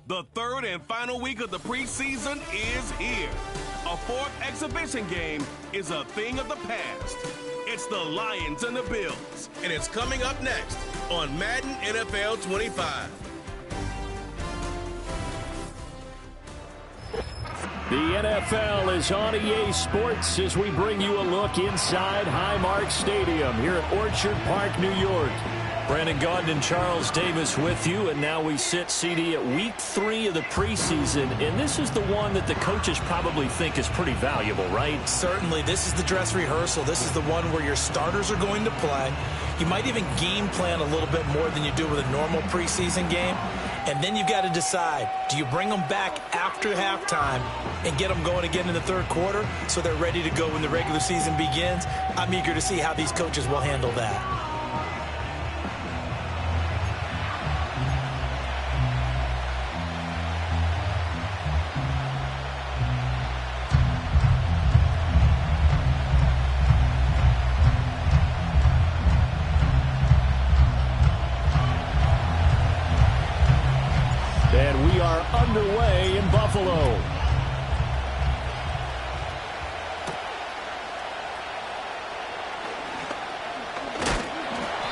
The third and final week of the preseason is here. A fourth exhibition game is a thing of the past. It's the Lions and the Bills, and it's coming up next on Madden NFL 25. The NFL is on EA Sports as we bring you a look inside Highmark Stadium here at Orchard Park, New York. Brandon Gaudin and Charles Davis with you, and now we sit, CD, at week 3 of the preseason, and this is the one that the coaches probably think is pretty valuable, right? Certainly. This is the dress rehearsal. This is the one where your starters are going to play. You might even game plan a little bit more than you do with a normal preseason game, and then you've got to decide, do you bring them back after halftime and get them going again in the third quarter so they're ready to go when the regular season begins? I'm eager to see how these coaches will handle that. And we are underway in Buffalo.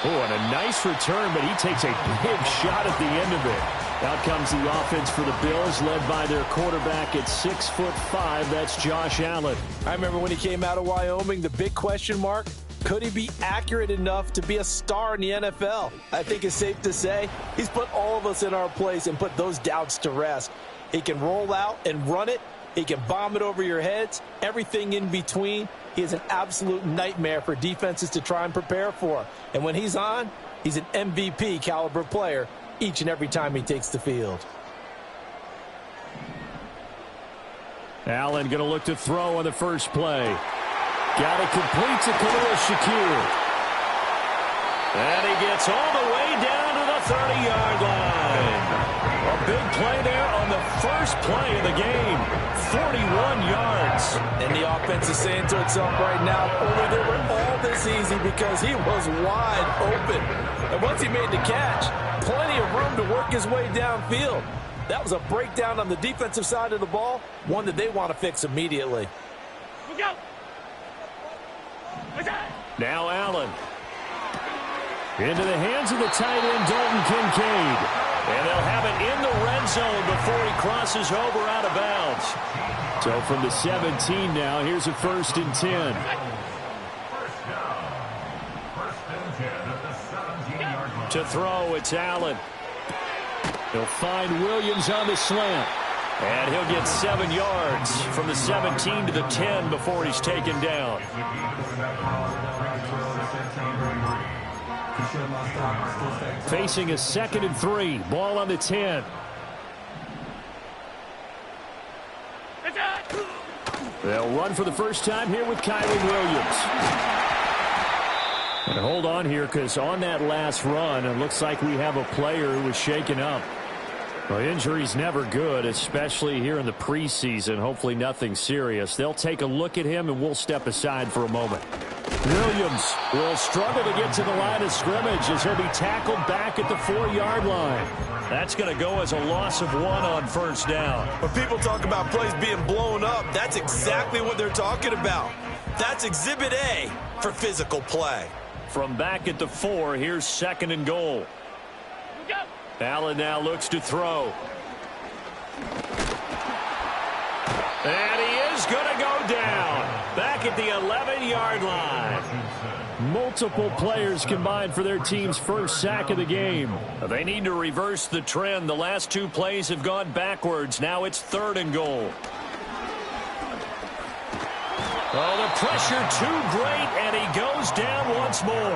Oh, and a nice return, but he takes a big shot at the end of it. Out comes the offense for the Bills, led by their quarterback at 6'5". That's Josh Allen. I remember when he came out of Wyoming, the big question mark, could he be accurate enough to be a star in the NFL? I think it's safe to say he's put all of us in our place and put those doubts to rest. He can roll out and run it. He can bomb it over your heads. Everything in between. He is an absolute nightmare for defenses to try and prepare for. And when he's on, he's an MVP caliber player each and every time he takes the field. Allen going to look to throw on the first play. Got it complete to Khalil Shakir. And he gets all the way down to the 30-yard line. A big play there on the first play of the game. 41 yards. And the offense is saying to itself right now, only they were all this easy because he was wide open. And once he made the catch, plenty of room to work his way downfield. That was a breakdown on the defensive side of the ball, one that they want to fix immediately. Go. Now Allen. Into the hands of the tight end, Dalton Kincaid. And they'll have it in the red zone before he crosses over out of bounds. So from the 17 now, here's a 1st and 10. To throw, it's Allen. He'll find Williams on the slant. And he'll get 7 yards from the 17 to the 10 before he's taken down. Facing a 2nd and 3. Ball on the 10. They'll run for the first time here with Kyren Williams. And hold on here, because on that last run, it looks like we have a player who was shaken up. Well, injury's never good, especially here in the preseason. Hopefully nothing serious. They'll take a look at him, and we'll step aside for a moment. Williams will struggle to get to the line of scrimmage as he'll be tackled back at the 4-yard line. That's going to go as a loss of 1 on first down. When people talk about plays being blown up, that's exactly what they're talking about. That's Exhibit A for physical play. From back at the 4, here's 2nd and goal. Allen now looks to throw. And he is going to go down. Back at the 11-yard line. Multiple players combined for their team's first sack of the game. They need to reverse the trend. The last 2 plays have gone backwards. Now it's 3rd and goal. Oh, the pressure too great, and he goes down once more.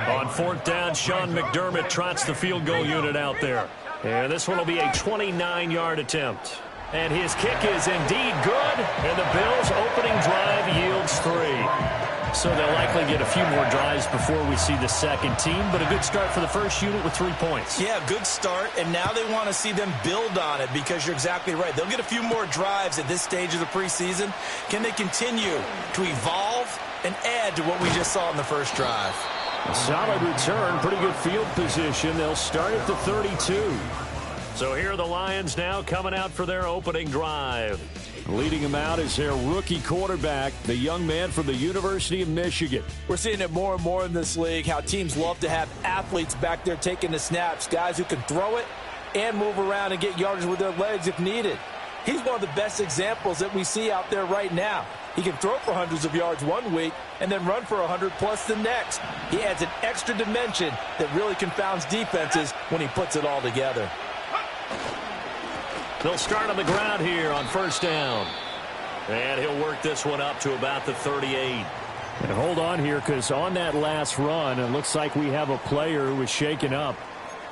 On 4th down, Sean McDermott trots the field goal unit out there. And this one will be a 29-yard attempt. And his kick is indeed good, and the Bills' opening drive yields 3. So they'll likely get a few more drives before we see the second team, but a good start for the first unit with 3 points. Yeah, good start, and now they want to see them build on it because you're exactly right. They'll get a few more drives at this stage of the preseason. Can they continue to evolve and add to what we just saw in the first drive? A solid return, pretty good field position. They'll start at the 32. So here are the Lions now coming out for their opening drive. Leading them out is their rookie quarterback, the young man from the University of Michigan. We're seeing it more and more in this league, how teams love to have athletes back there taking the snaps, guys who can throw it and move around and get yardage with their legs if needed. He's one of the best examples that we see out there right now. He can throw for hundreds of yards one week and then run for 100+ the next. He adds an extra dimension that really confounds defenses when he puts it all together. They'll start on the ground here on first down. And he'll work this one up to about the 38. And hold on here, because on that last run, it looks like we have a player who was shaken up.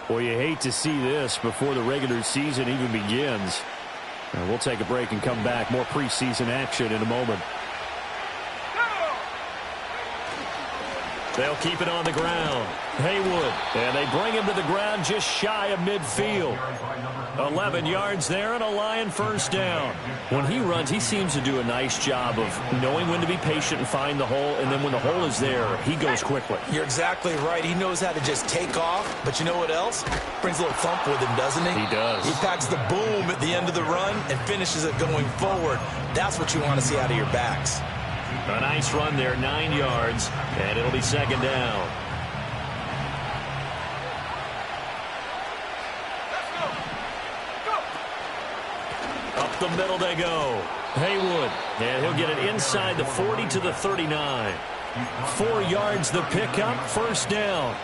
Boy, you hate to see this before the regular season even begins. We'll take a break and come back. More preseason action in a moment. They'll keep it on the ground. Haywood. And they bring him to the ground just shy of midfield. 11 yards there and a Lion first down. When he runs, he seems to do a nice job of knowing when to be patient and find the hole, and then when the hole is there, he goes quickly. You're exactly right. He knows how to just take off, but you know what else? Brings a little thump with him, doesn't he? He does. He packs the boom at the end of the run and finishes it going forward. That's what you want to see out of your backs. A nice run there, 9 yards, and it'll be second down. Up the middle they go. Haywood, and he'll get it inside the 40 to the 39. 4 yards the pickup, first down.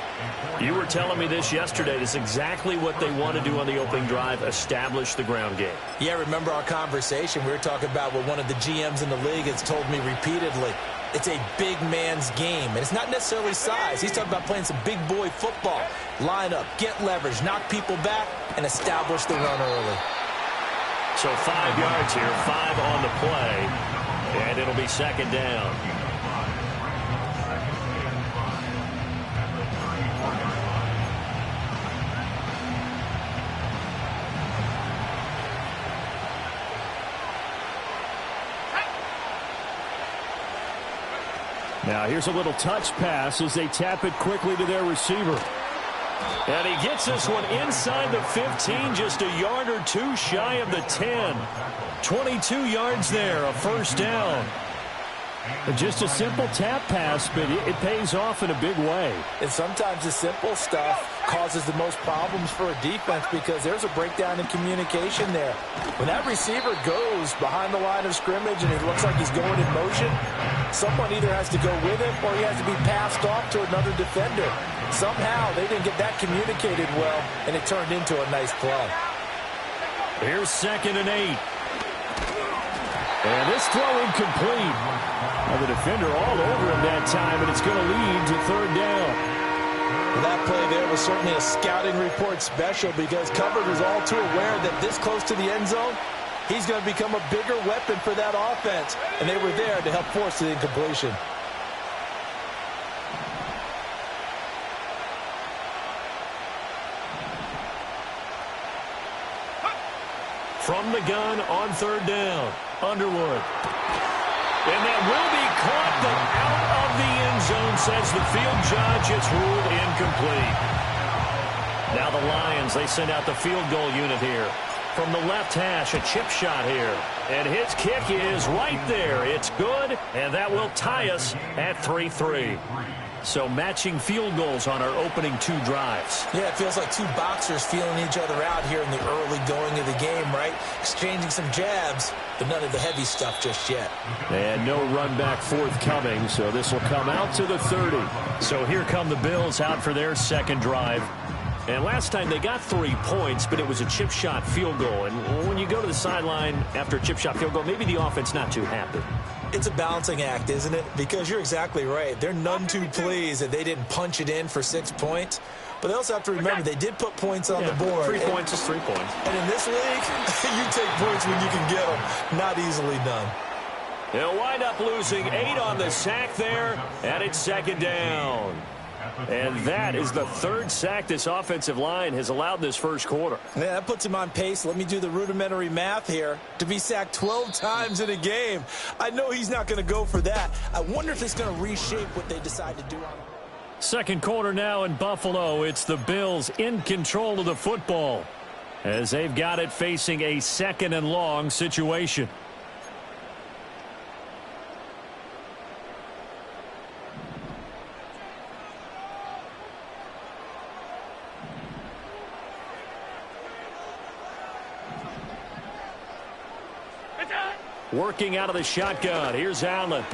You were telling me this yesterday. This is exactly what they want to do on the opening drive, establish the ground game. Yeah, remember our conversation? We were talking about what one of the GMs in the league has told me repeatedly. It's a big man's game, and it's not necessarily size. He's talking about playing some big boy football. Line up, get leverage, knock people back, and establish the run early. So 5 yards here, 5 on the play, and it'll be second down. Now here's a little touch pass as they tap it quickly to their receiver. And he gets this one inside the 15, just a yard or two shy of the 10. 22 yards there, a first down. Just a simple tap pass, but it pays off in a big way. And sometimes the simple stuff causes the most problems for a defense because there's a breakdown in communication there. When that receiver goes behind the line of scrimmage and it looks like he's going in motion, someone either has to go with him or he has to be passed off to another defender. Somehow they didn't get that communicated well, and it turned into a nice play. Here's 2nd and 8. And this throw incomplete. Now the defender all over him that time, and it's going to lead to third down. Well, that play there was certainly a scouting report special because Covered was all too aware that this close to the end zone, he's going to become a bigger weapon for that offense, and they were there to help force the incompletion. From the gun on third down, Underwood. And that will be caught, but out of the end zone, says the field judge. It's ruled incomplete. Now the Lions, they send out the field goal unit here. From the left hash, a chip shot here. And his kick is right there. It's good, and that will tie us at 3-3. So matching field goals on our opening 2 drives. Yeah, it feels like 2 boxers feeling each other out here in the early going of the game, right? Exchanging some jabs, but none of the heavy stuff just yet. And no run back forthcoming, so this will come out to the 30. So here come the Bills out for their second drive. And last time they got 3 points, but it was a chip shot field goal. And when you go to the sideline after a chip shot field goal, maybe the offense not too happy. It's a balancing act, isn't it? Because you're exactly right. They're none too pleased that they didn't punch it in for 6 points. But they also have to remember they did put points on the board. 3 points is 3 points. And in this league, you take points when you can get them. Not easily done. They'll wind up losing 8 on the sack there, and it's second down. And that is the 3rd sack this offensive line has allowed this first quarter. Yeah, that puts him on pace. Let me do the rudimentary math here. To be sacked 12 times in a game. I know he's not going to go for that. I wonder if it's going to reshape what they decide to do on him. Second quarter now in Buffalo. It's the Bills in control of the football as they've got it facing a 2nd and long situation. Working out of the shotgun. Here's Allen.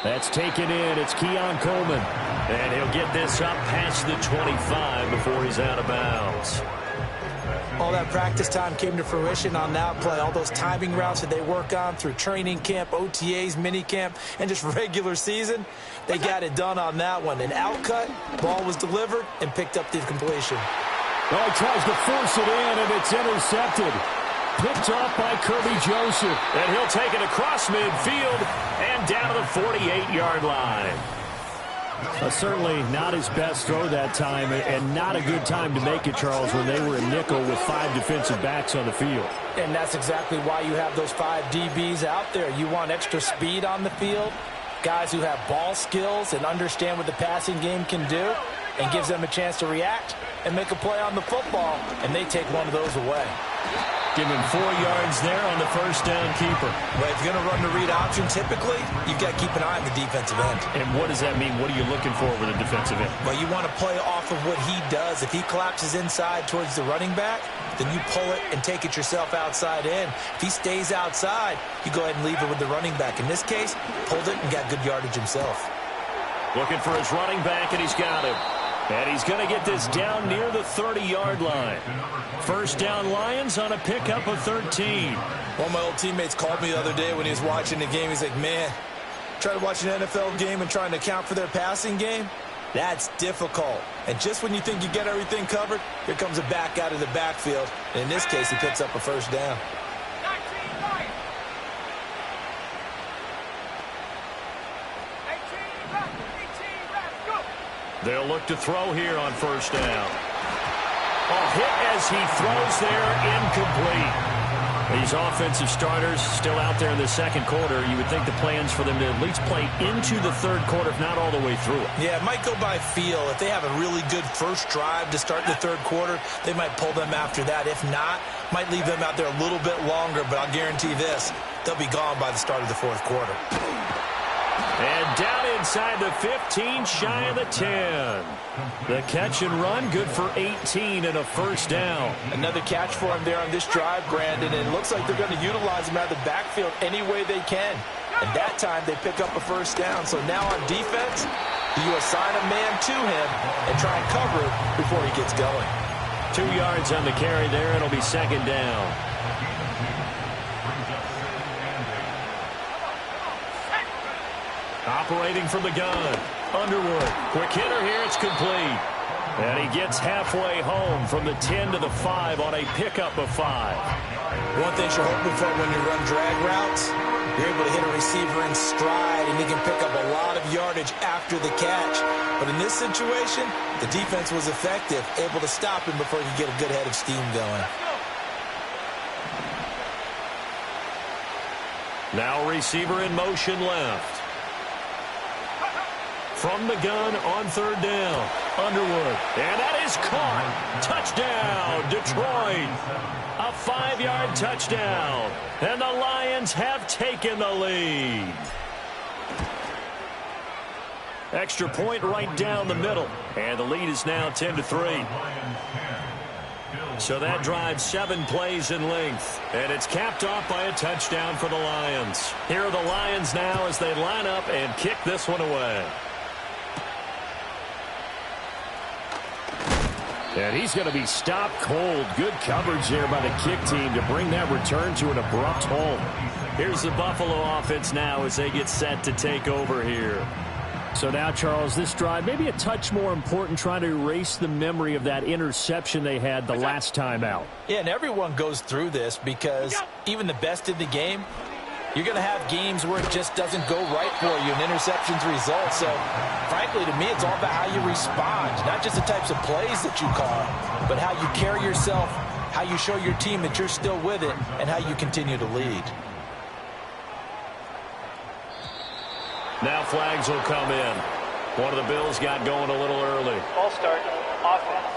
That's taken in. It's Keon Coleman. And he'll get this up past the 25 before he's out of bounds. All that practice time came to fruition on that play. All those timing routes that they work on through training camp, OTAs, minicamp, and just regular season, they got it done on that one. An outcut, ball was delivered, and picked up the completion. Well, he tries to force it in, and it's intercepted. Picked off by Kirby Joseph. And he'll take it across midfield and down to the 48-yard line. Certainly not his best throw that time, and not a good time to make it, Charles, when they were in nickel with 5 defensive backs on the field. And that's exactly why you have those 5 DBs out there. You want extra speed on the field, guys who have ball skills and understand what the passing game can do, and gives them a chance to react and make a play on the football, and they take one of those away. Give him 4 yards there on the first down keeper. Well, if you're going to run the read option, typically, you've got to keep an eye on the defensive end. And what does that mean? What are you looking for with a defensive end? Well, you want to play off of what he does. If he collapses inside towards the running back, then you pull it and take it yourself outside in. If he stays outside, you go ahead and leave it with the running back. In this case, pulled it and got good yardage himself. Looking for his running back, and he's got him. And he's going to get this down near the 30-yard line. First down Lions on a pickup of 13. One of my old teammates called me the other day when he was watching the game. He's like, man, trying to watch an NFL game and trying to account for their passing game, that's difficult. And just when you think you get everything covered, here comes a back out of the backfield. And in this case, he picks up a first down. They'll look to throw here on first down. A hit as he throws there, incomplete. These offensive starters still out there in the second quarter. You would think the plans for them to at least play into the third quarter, if not all the way through it. Yeah, it might go by feel. If they have a really good first drive to start the third quarter, they might pull them after that. If not, might leave them out there a little bit longer, but I'll guarantee this, they'll be gone by the start of the fourth quarter. And down inside the 15, shy of the 10. The catch and run, good for 18 and a first down. Another catch for him there on this drive, Brandon, and it looks like they're going to utilize him out of the backfield any way they can. And that time they pick up a first down. So now on defense, you assign a man to him and try and cover it before he gets going. 2 yards on the carry there. It'll be second down. Operating from the gun. Underwood. Quick hitter here. It's complete. And he gets halfway home from the 10 to the 5 on a pickup of 5. One thing you're hoping for when you run drag routes, you're able to hit a receiver in stride, and he can pick up a lot of yardage after the catch. But in this situation, the defense was effective, able to stop him before he could get a good head of steam going. Now receiver in motion left. From the gun on third down. Underwood. And that is caught. Touchdown, Detroit. A 5-yard touchdown. And the Lions have taken the lead. Extra point right down the middle. And the lead is now 10-3. So that drives 7 plays in length. And it's capped off by a touchdown for the Lions. Here are the Lions now as they line up and kick this one away. And he's going to be stopped cold. Good coverage there by the kick team to bring that return to an abrupt halt. Here's the Buffalo offense now as they get set to take over here. So now, Charles, this drive maybe a touch more important, trying to erase the memory of that interception they had the last time out. Yeah, and everyone goes through this because even the best in the game, you're going to have games where it just doesn't go right for you and interceptions result. So, frankly, to me, it's all about how you respond, not just the types of plays that you call, but how you carry yourself, how you show your team that you're still with it, and how you continue to lead. Now flags will come in. One of the Bills got going a little early. False start, offense.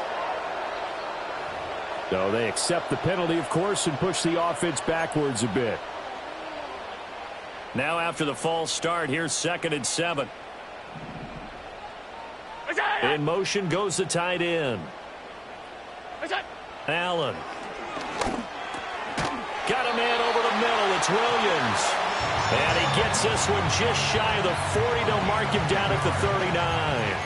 So they accept the penalty, of course, and push the offense backwards a bit. Now after the false start, here's 2nd and 7. In motion goes the tight end. Allen. Got a man over the middle. It's Williams. And he gets this one just shy of the 40. They'll mark him down at the 39.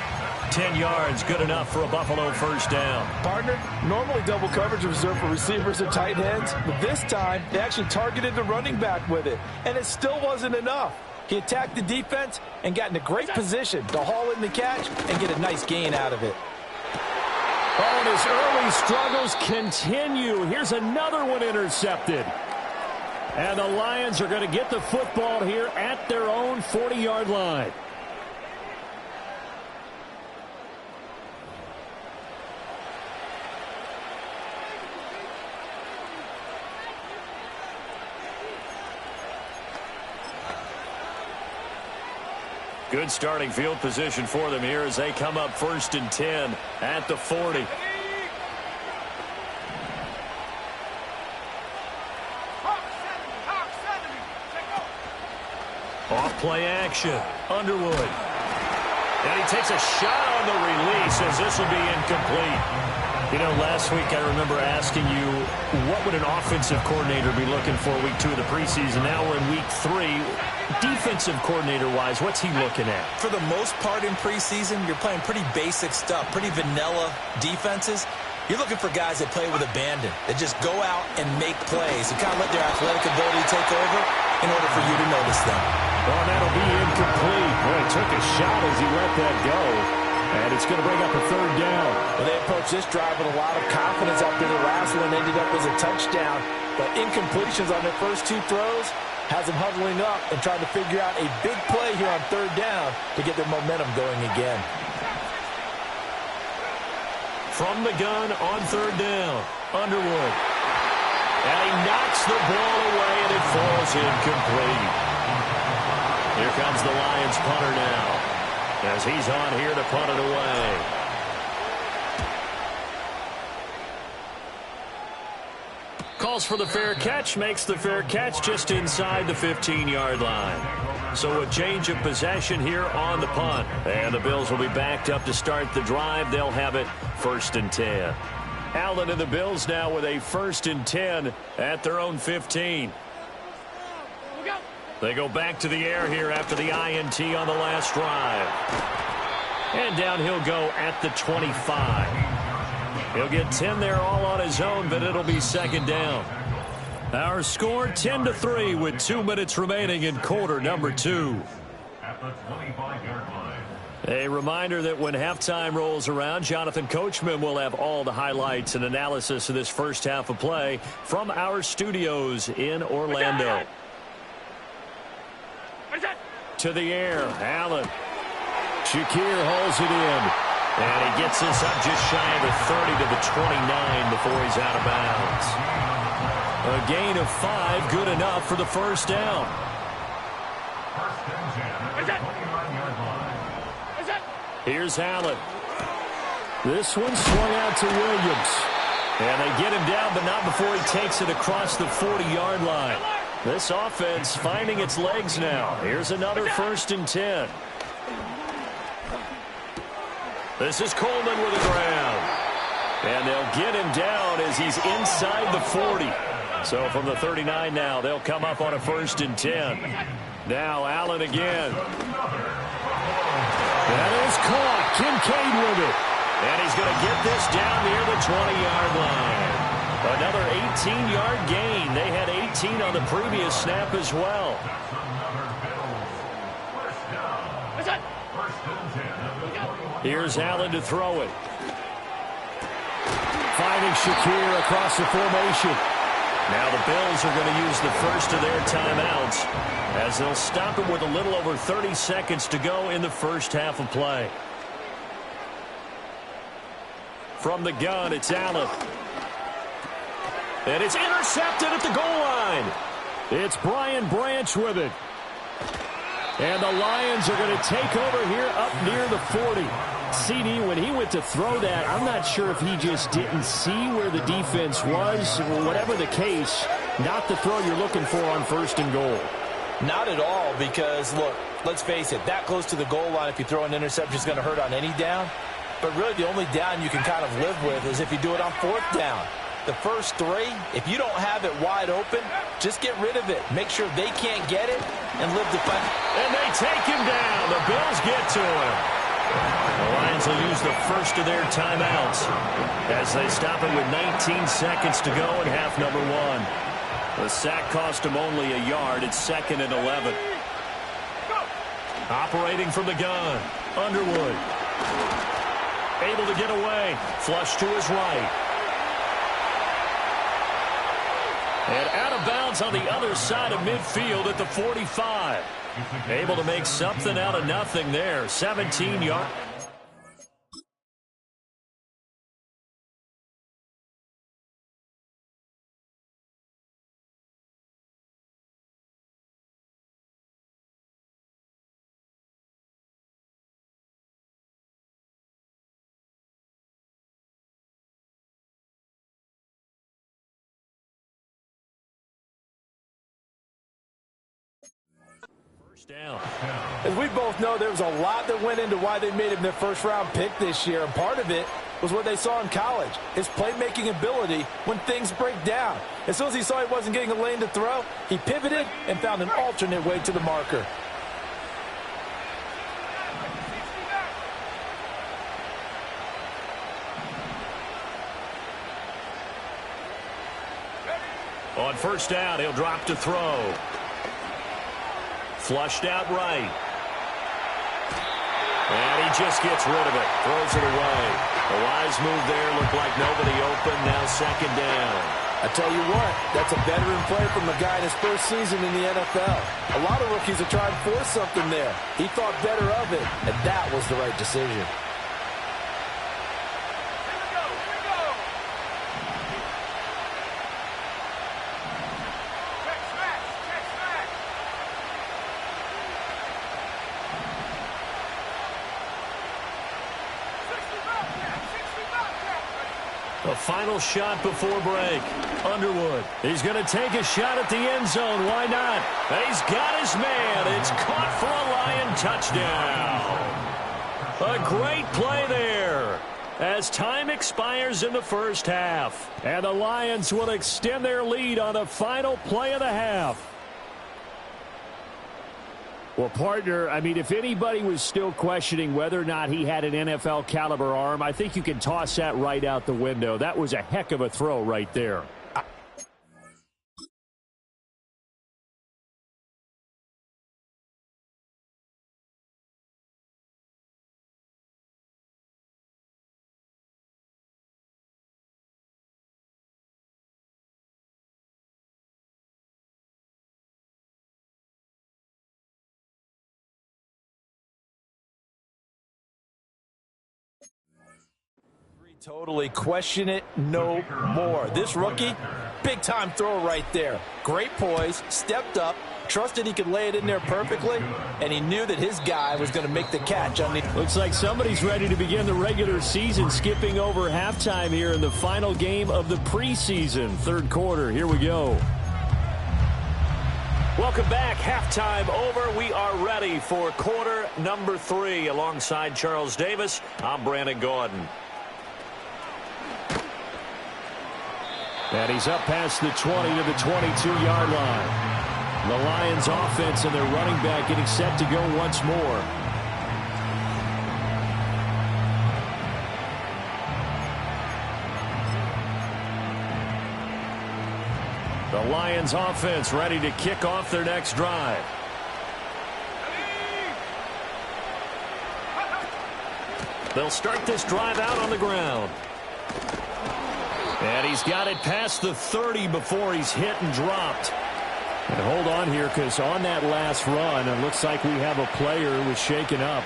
10 yards, good enough for a Buffalo first down. Partner, normally double coverage is reserved for receivers and tight ends, but this time they actually targeted the running back with it, and it still wasn't enough. He attacked the defense and got in a great position to haul in the catch and get a nice gain out of it. Oh, and his early struggles continue. Here's another one intercepted. And the Lions are going to get the football here at their own 40-yard line. Good starting field position for them here as they come up 1st and 10 at the 40. Off play action. Underwood. And he takes a shot on the release as this will be incomplete. You know, last week I remember asking you, what would an offensive coordinator be looking for week 2 of the preseason? Now we're in week 3. Defensive coordinator-wise, what's he looking at? For the most part in preseason, you're playing pretty basic stuff, pretty vanilla defenses. You're looking for guys that play with abandon, that just go out and make plays and kind of let their athletic ability take over in order for you to notice them. Oh, that'll be incomplete. Boy, he took a shot as he let that go. And it's going to bring up a 3rd down. Well, they approached this drive with a lot of confidence after the last one ended up as a touchdown. But incompletions on their first 2 throws has them huddling up and trying to figure out a big play here on 3rd down to get their momentum going again. From the gun on 3rd down, Underwood. And he knocks the ball away, and it falls incomplete. Here comes the Lions punter now, as he's on here to punt it away. Calls for the fair catch, makes the fair catch just inside the 15-yard line. So a change of possession here on the punt. And the Bills will be backed up to start the drive. They'll have it 1st and 10. Allen and the Bills now with a 1st and 10 at their own 15. They go back to the air here after the INT on the last drive. And down he'll go at the 25. He'll get 10 there all on his own, but it'll be 2nd down. Our score 10-3 with 2 minutes remaining in quarter number 2. At the 25-yard line. A reminder that when halftime rolls around, Jonathan Coachman will have all the highlights and analysis of this first half of play from our studios in Orlando. To the air, Allen. Shakir holds it in. And he gets this up just shy of the 30 to the 29 before he's out of bounds. A gain of 5, good enough for the first down. Here's Allen. This one swung out to Williams. And they get him down, but not before he takes it across the 40-yard line. This offense finding its legs now. Here's another 1st and 10. This is Coleman with a grab. And they'll get him down as he's inside the 40. So from the 39 now, they'll come up on a 1st and 10. Now Allen again. That is caught. Kincaid with it. And he's going to get this down near the 20-yard line. Another 18-yard gain. They had 18 on the previous snap as well. Here's Allen to throw it. Finding Shakir across the formation. Now the Bills are going to use the first of their timeouts as they'll stop him with a little over 30 seconds to go in the first half of play. From the gun, it's Allen. And it's intercepted at the goal line. It's Brian Branch with it. And the Lions are going to take over here up near the 40. CD, when he went to throw that, I'm not sure if he just didn't see where the defense was. Whatever the case, not the throw you're looking for on 1st and goal. Not at all, because, look, let's face it, that close to the goal line, if you throw an interception, is going to hurt on any down. But really, the only down you can kind of live with is if you do it on 4th down. The first 3, if you don't have it wide open, just get rid of it. Make sure they can't get it and live the fight. And they take him down. The Bills get to him. The Lions will use the first of their timeouts as they stop it with 19 seconds to go in half number 1. The sack cost him only a yard. It's 2nd and 11. Operating from the gun, Underwood. Able to get away. Flush to his right. And out of bounds on the other side of midfield at the 45. Able to make something out of nothing there. 17 yards. Down. As we both know, there was a lot that went into why they made him their first-round pick this year, and part of it was what they saw in college, his playmaking ability when things break down. As soon as he saw he wasn't getting a lane to throw, he pivoted and found an alternate way to the marker. On 1st down, he'll drop to throw. Flushed out right. And he just gets rid of it. Throws it away. A wise move there. Looked like nobody open. Now 2nd down. I tell you what, that's a veteran play from a guy in his first season in the NFL. A lot of rookies are trying to force something there. He thought better of it, and that was the right decision. A final shot before break. Underwood. He's going to take a shot at the end zone. Why not? He's got his man. It's caught for a Lion touchdown. A great play there as time expires in the first half. And the Lions will extend their lead on the final play of the half. Well, partner, I mean, if anybody was still questioning whether or not he had an NFL caliber arm, I think you can toss that right out the window. That was a heck of a throw right there. Totally question it no more. This rookie, big-time throw right there. Great poise, stepped up, trusted he could lay it in there perfectly, and he knew that his guy was going to make the catch. Looks like somebody's ready to begin the regular season, skipping over halftime here in the final game of the preseason. 3rd quarter, here we go. Welcome back. Halftime over. We are ready for quarter number 3. Alongside Charles Davis, I'm Brandon Gordon. And he's up past the 20 to the 22-yard line. The Lions offense and their running back getting set to go once more. The Lions offense ready to kick off their next drive. They'll start this drive out on the ground. And he's got it past the 30 before he's hit and dropped. And hold on here, because on that last run, it looks like we have a player who was shaken up.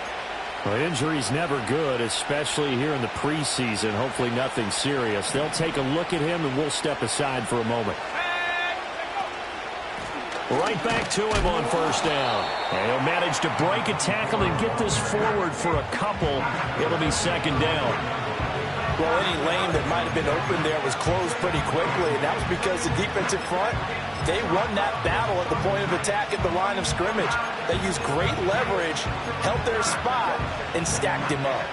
Well, injury's never good, especially here in the preseason. Hopefully nothing serious. They'll take a look at him, and we'll step aside for a moment. Right back to him on first down. And he'll manage to break a tackle and get this forward for a couple. It'll be second down. Well, any lane that might have been open there was closed pretty quickly, and that was because the defensive front, they won that battle at the point of attack at the line of scrimmage. They used great leverage, held their spot, and stacked him up.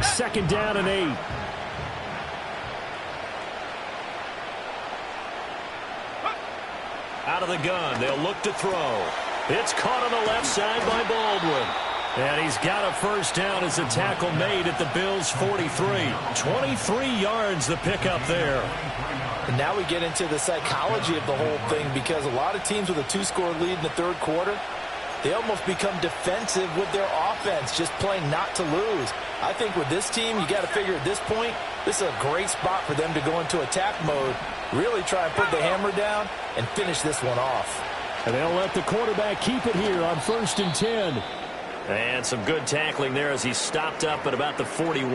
Second down and 8. Out of the gun, they'll look to throw. It's caught on the left side by Baldwin. And he's got a first down as a tackle made at the Bills' 43. 23 yards the pickup there. And now we get into the psychology of the whole thing, because a lot of teams with a 2-score lead in the third quarter, they almost become defensive with their offense, just playing not to lose. I think with this team, you got to figure at this point, this is a great spot for them to go into attack mode, really try and put the hammer down and finish this one off. And they'll let the quarterback keep it here on 1st and 10. And some good tackling there as he stopped up at about the 41.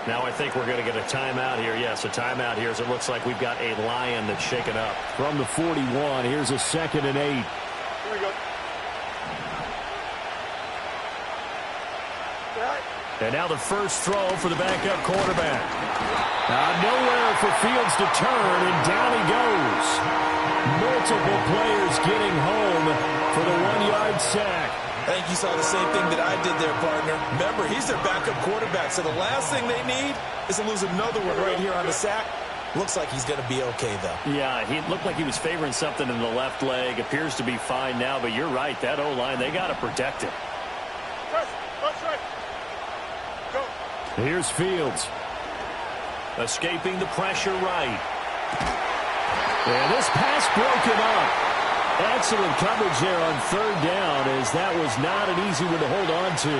Now I think we're going to get a timeout here. Yes, a timeout here as it looks like we've got a Lion that's shaken up. From the 41, here's a 2nd and 8. Here we go. And now the first throw for the backup quarterback. Nowhere for Fields to turn, and down he goes. Multiple players getting home for the 1-yard sack. I think you saw the same thing that I did there, partner. Remember, he's their backup quarterback, so the last thing they need is to lose another one right here on the sack. Looks like he's going to be okay, though. Yeah, he looked like he was favoring something in the left leg. Appears to be fine now, but you're right. That O-line, they got to protect him. Right. Go. Here's Fields. Escaping the pressure right. And this pass broken up. Excellent coverage there on 3rd down, as that was not an easy one to hold on to.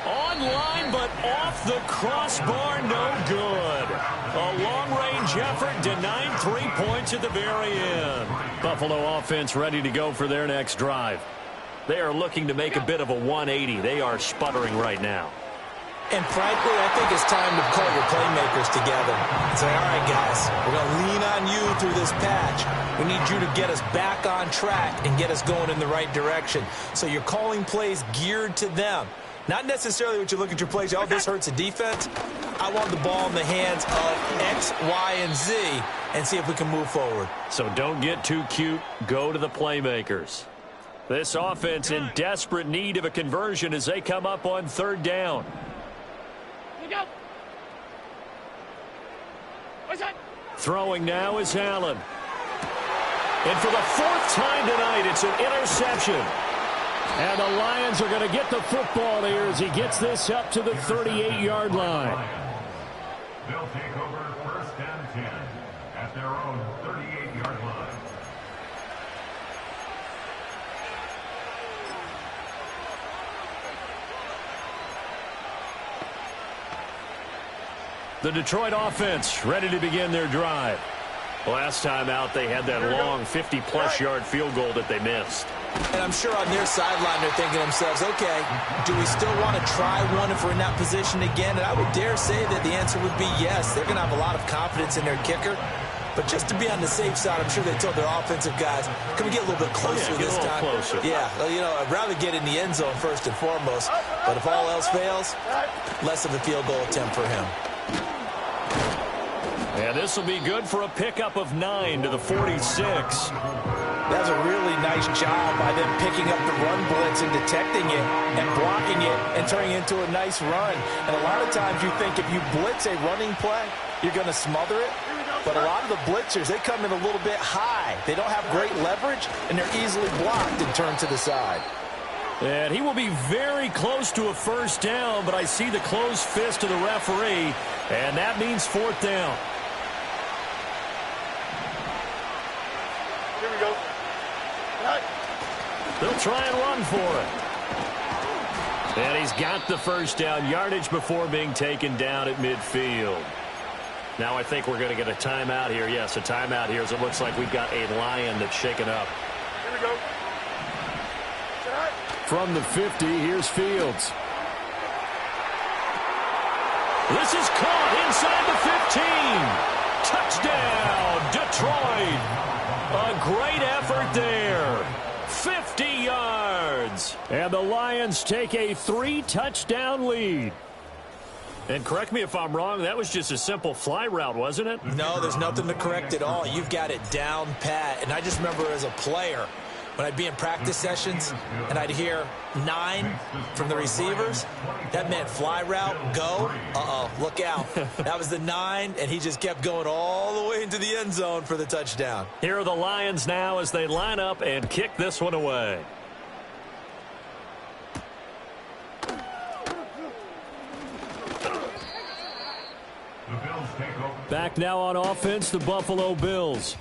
Online, but off the crossbar, no good. A long-range effort denied 3 points at the very end. Buffalo offense ready to go for their next drive. They are looking to make a bit of a 180. They are sputtering right now. And frankly, I think it's time to call your playmakers together and say, all right, guys, we're going to lean on you through this patch. We need you to get us back on track and get us going in the right direction. So you're calling plays geared to them. Not necessarily what you look at your plays, oh, this hurts the defense. I want the ball in the hands of X, Y, and Z and see if we can move forward. So don't get too cute. Go to the playmakers. This offense in desperate need of a conversion as they come up on 3rd down. Throwing now is Allen. And for the 4th time tonight, it's an interception. And the Lions are going to get the football here as he gets this up to the 38-yard line. They'll take over 1st and 10 at their own 38-yard line. The Detroit offense ready to begin their drive. Last time out, they had that long 50-plus yard field goal that they missed. And I'm sure on their sideline they're thinking to themselves, okay, do we still want to try one if we're in that position again? And I would dare say that the answer would be yes. They're going to have a lot of confidence in their kicker. But just to be on the safe side, I'm sure they told their offensive guys, can we get a little bit closer this time? Closer. Yeah, you know, I'd rather get in the end zone first and foremost. But if all else fails, less of a field goal attempt for him. And this will be good for a pickup of 9 to the 46. That's a really nice job by them picking up the run blitz and detecting it and blocking it and turning it into a nice run. And a lot of times you think if you blitz a running play, you're going to smother it. But a lot of the blitzers, they come in a little bit high. They don't have great leverage, and they're easily blocked and turned to the side. And he will be very close to a first down, but I see the closed fist of the referee, and that means 4th down. Here we go. They'll try and run for it. And he's got the first down, yardage before being taken down at midfield. Now I think we're going to get a timeout here. Yes, a timeout here as it looks like we've got a Lion that's shaken up. Here we go. From the 50, here's Fields. This is caught inside the 15. Touchdown, Detroit. A great effort there. 50 yards. And the Lions take a 3-touchdown lead. And correct me if I'm wrong, that was just a simple fly route, wasn't it? No, there's nothing to correct at all. You've got it down pat. And I just remember as a player, when I'd be in practice sessions and I'd hear 9 from the receivers, that meant fly route, go, look out. That was the 9, and he just kept going all the way into the end zone for the touchdown. Here are the Lions now as they line up and kick this one away. Back now on offense, the Buffalo Bills.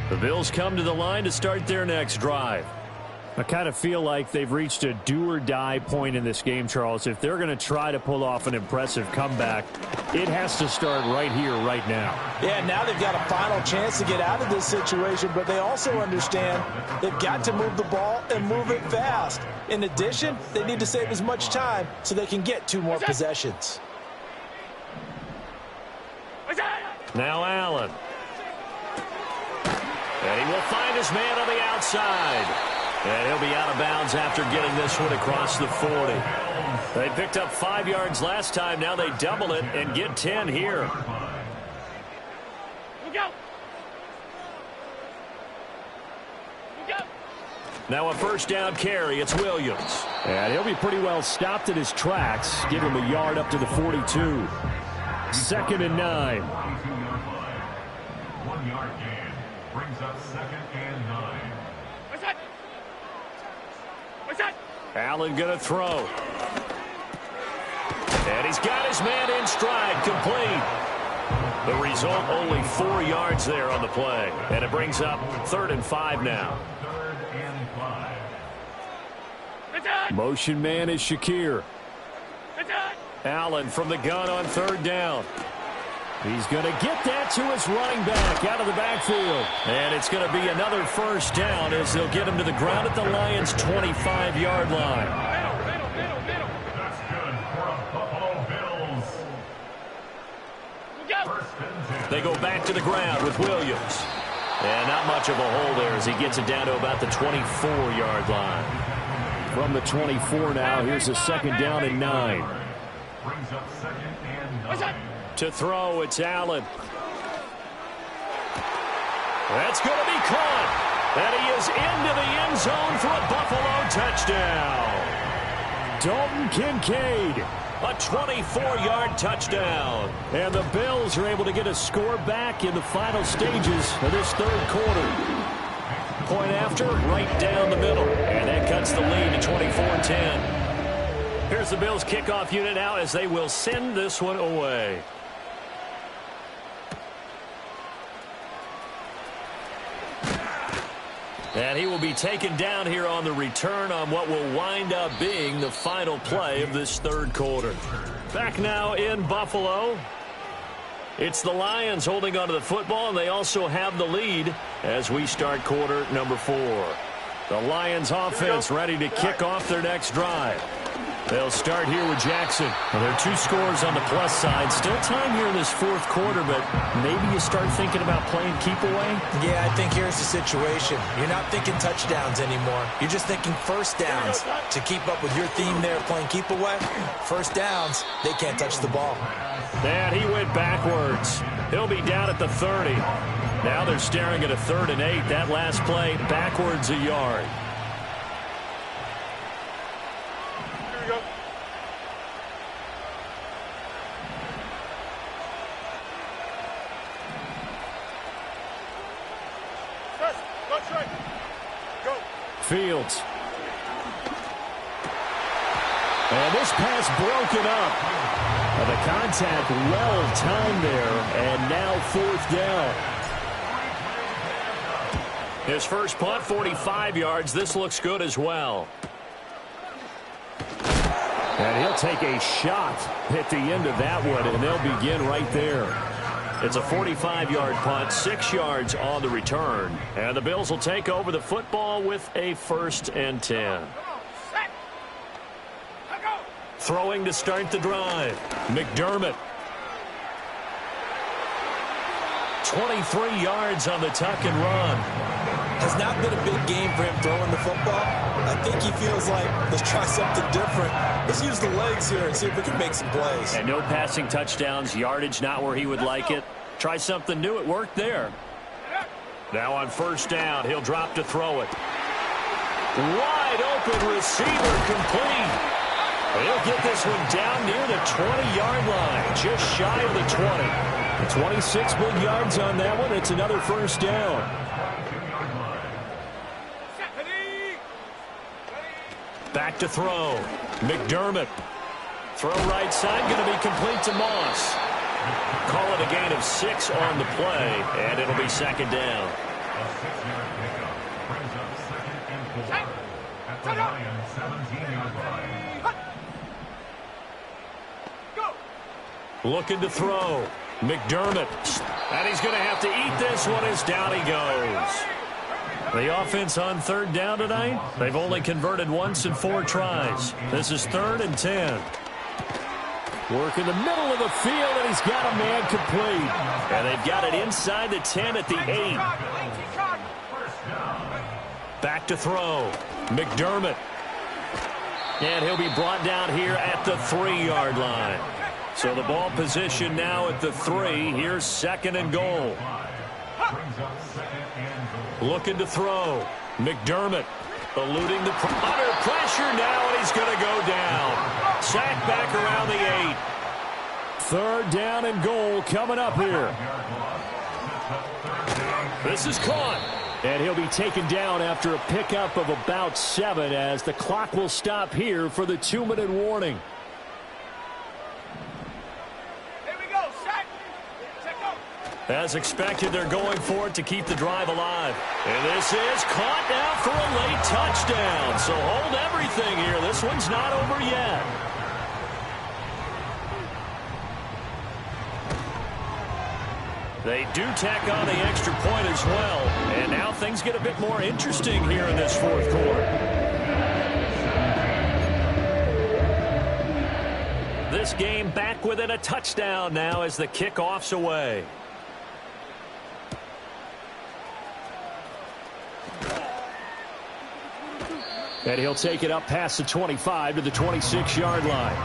The Bills come to the line to start their next drive. I kind of feel like they've reached a do-or-die point in this game, Charles. If they're going to try to pull off an impressive comeback, it has to start right here, right now. Yeah, now they've got a final chance to get out of this situation, but they also understand they've got to move the ball and move it fast. In addition, they need to save as much time so they can get 2 more possessions. Now Allen. And he will find his man on the outside. And he'll be out of bounds after getting this one across the 40. They picked up 5 yards last time. Now they double it and get 10 here. Now a first down carry. It's Williams. And he'll be pretty well stopped in his tracks. Give him a yard up to the 42. 2nd and 9. 1 yard gain brings up 2nd and 9. Allen going to throw. And he's got his man in stride, complete. The result, only 4 yards there on the play. And it brings up 3rd and 5 now. 3rd and 5. Motion man is Shakir. Allen from the gun on third down. He's going to get that to his running back out of the backfield. And it's going to be another first down as they'll get him to the ground at the Lions' 25-yard line. That's good for the Buffalo Bills. They go back to the ground with Williams. And not much of a hole there as he gets it down to about the 24-yard line. From the 24 now, here's a second down and 9. Brings up second and 9. To throw, it's Allen. That's going to be caught. And he is into the end zone for a Buffalo touchdown. Dalton Kincaid, a 24-yard touchdown. And the Bills are able to get a score back in the final stages of this third quarter. Point after, right down the middle. And that cuts the lead to 24-10. Here's the Bills kickoff unit out as they will send this one away. And he will be taken down here on the return on what will wind up being the final play of this third quarter. Back now in Buffalo. It's the Lions holding onto the football, and they also have the lead as we start quarter number 4. The Lions offense ready to kick off their next drive. They'll start here with Jackson. Well, there are 2 scores on the plus side. Still time here in this fourth quarter, but maybe you start thinking about playing keep away? Yeah, I think here's the situation. You're not thinking touchdowns anymore. You're just thinking first downs. To keep up with your theme there, playing keep away, first downs, they can't touch the ball. And he went backwards. He'll be down at the 30. Now they're staring at a 3rd and 8. That last play backwards a yard. Fields. And this pass broken up. And the contact well timed there. And now 4th down. His first punt, 45 yards. This looks good as well. And he'll take a shot at the end of that one, and they'll begin right there. It's a 45-yard punt, 6 yards on the return. And the Bills will take over the football with a 1st and 10. Throwing to start the drive. McDermott. 23 yards on the tuck and run. Has not been a big game for him throwing the football. I think he feels like, let's try something different. Let's use the legs here and see if we can make some plays. And no passing touchdowns, yardage not where he would like it. Try something new, it worked there. Now on 1st down, he'll drop to throw it. Wide open receiver complete. He'll get this one down near the 20-yard line, just shy of the 20. 26 big yards on that one. It's another 1st down. Back to throw. McDermott. Throw right side, going to be complete to Moss. Call it a gain of 6 on the play, and it'll be 2nd down. A 6-yard pickup brings up 2nd and 4 at the Lions' 17-yard line. Looking to throw. McDermott. And he's going to have to eat this one as down he goes. The offense on 3rd down tonight, they've only converted once in 4 tries. This is 3rd and 10. Work in the middle of the field, and he's got a man complete. And they've got it inside the 10 at the 8. Back to throw. McDermott. And he'll be brought down here at the 3-yard line. So the ball position now at the 3. Here's 2nd and goal. Looking to throw. McDermott eluding the under pressure now, and he's going to go down. Sack back around the 8. 3rd down and goal coming up here. This is caught. And he'll be taken down after a pickup of about 7 as the clock will stop here for the 2-minute warning. As expected, they're going for it to keep the drive alive. And this is caught now for a late touchdown. So hold everything here. This one's not over yet. They do tack on the extra point as well. And now things get a bit more interesting here in this fourth quarter. This game back within a touchdown now as the kickoff's away. And he'll take it up past the 25 to the 26-yard line.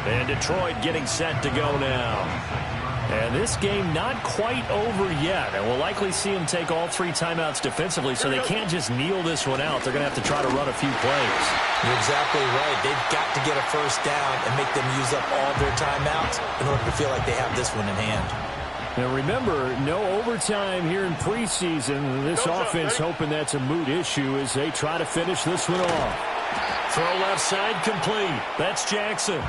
And Detroit getting set to go now. And this game not quite over yet. And we'll likely see them take all 3 timeouts defensively, so they can't just kneel this one out. They're going to have to try to run a few plays. You're exactly right. They've got to get a first down and make them use up all their timeouts in order to feel like they have this one in hand. Now remember, no overtime here in preseason. This offense hoping that's a moot issue as they try to finish this one off. Throw left side complete. That's Jackson.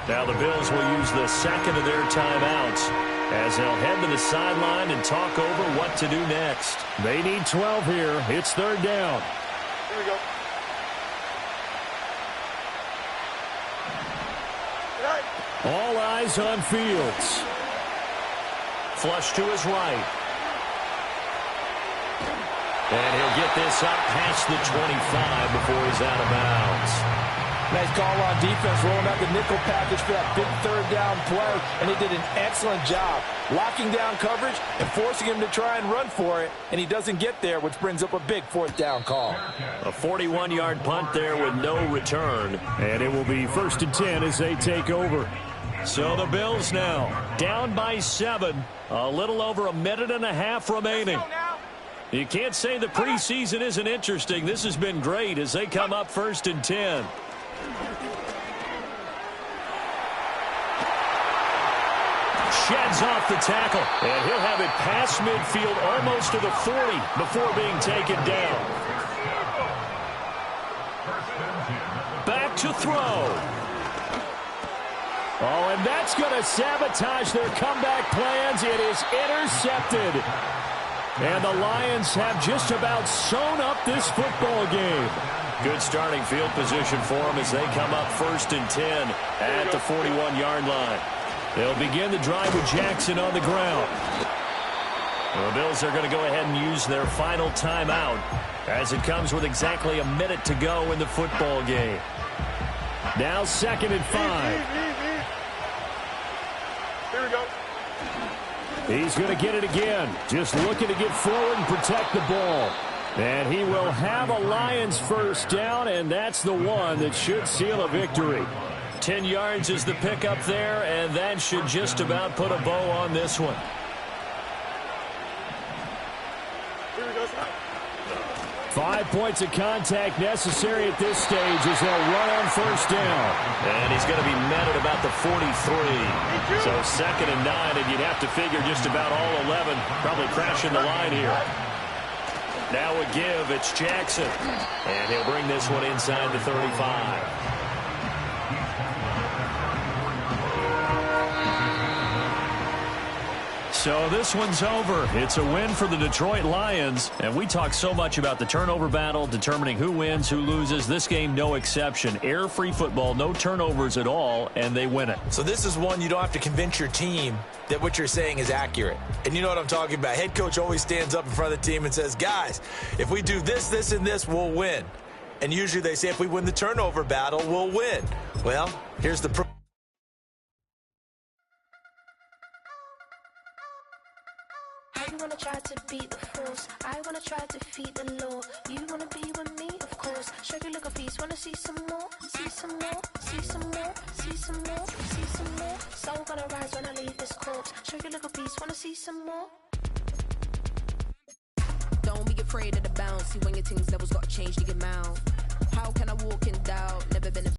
Now the Bills will use the second of their timeouts as they'll head to the sideline and talk over what to do next. They need 12 here. It's third down. Here we go. All eyes on Fields. Flush to his right. And he'll get this up past the 25 before he's out of bounds. Nice call on defense, rolling out the nickel package for that big third down play, and he did an excellent job locking down coverage and forcing him to try and run for it, and he doesn't get there, which brings up a big fourth down call. A 41-yard punt there with no return. And it will be 1st and 10 as they take over. So the Bills now down by 7, a little over a minute and a half remaining. You can't say the preseason isn't interesting. This has been great as they come up 1st and 10. Sheds off the tackle, and he'll have it past midfield almost to the 40 before being taken down. Back to throw. Oh, and that's going to sabotage their comeback plans. It is intercepted. And the Lions have just about sewn up this football game. Good starting field position for them as they come up 1st and 10 at the 41-yard line. They'll begin the drive with Jackson on the ground. The Bills are going to go ahead and use their final timeout as it comes with exactly a minute to go in the football game. Now 2nd and 5. Here we go. He's going to get it again. Just looking to get forward and protect the ball. And he will have a Lions first down, and that's the one that should seal a victory. 10 yards is the pickup there, and that should just about put a bow on this one. Here we go. 5 points of contact necessary at this stage as they'll run on first down. And he's going to be met at about the 43. So 2nd and 9, and you'd have to figure just about all 11 probably crashing the line here. Now a give, it's Jackson. And he'll bring this one inside the 35. So this one's over. It's a win for the Detroit Lions. And we talk so much about the turnover battle, determining who wins, who loses. This game, no exception. Error-free football, no turnovers at all, and they win it. So this is one you don't have to convince your team that what you're saying is accurate. And you know what I'm talking about. Head coach always stands up in front of the team and says, guys, if we do this, this, and this, we'll win. And usually they say if we win the turnover battle, we'll win. Well, here's the You wanna try to beat the force, I wanna try to defeat the law. You wanna be with me, of course. Show you look a feast, wanna see some more, see some more, see some more, see some more, see some more. Soul gonna rise when I leave this corpse. Show you look a feast, wanna see some more. Don't be afraid of the bounce. See when your things levels got changed to get mouth. How can I walk in doubt? Never been a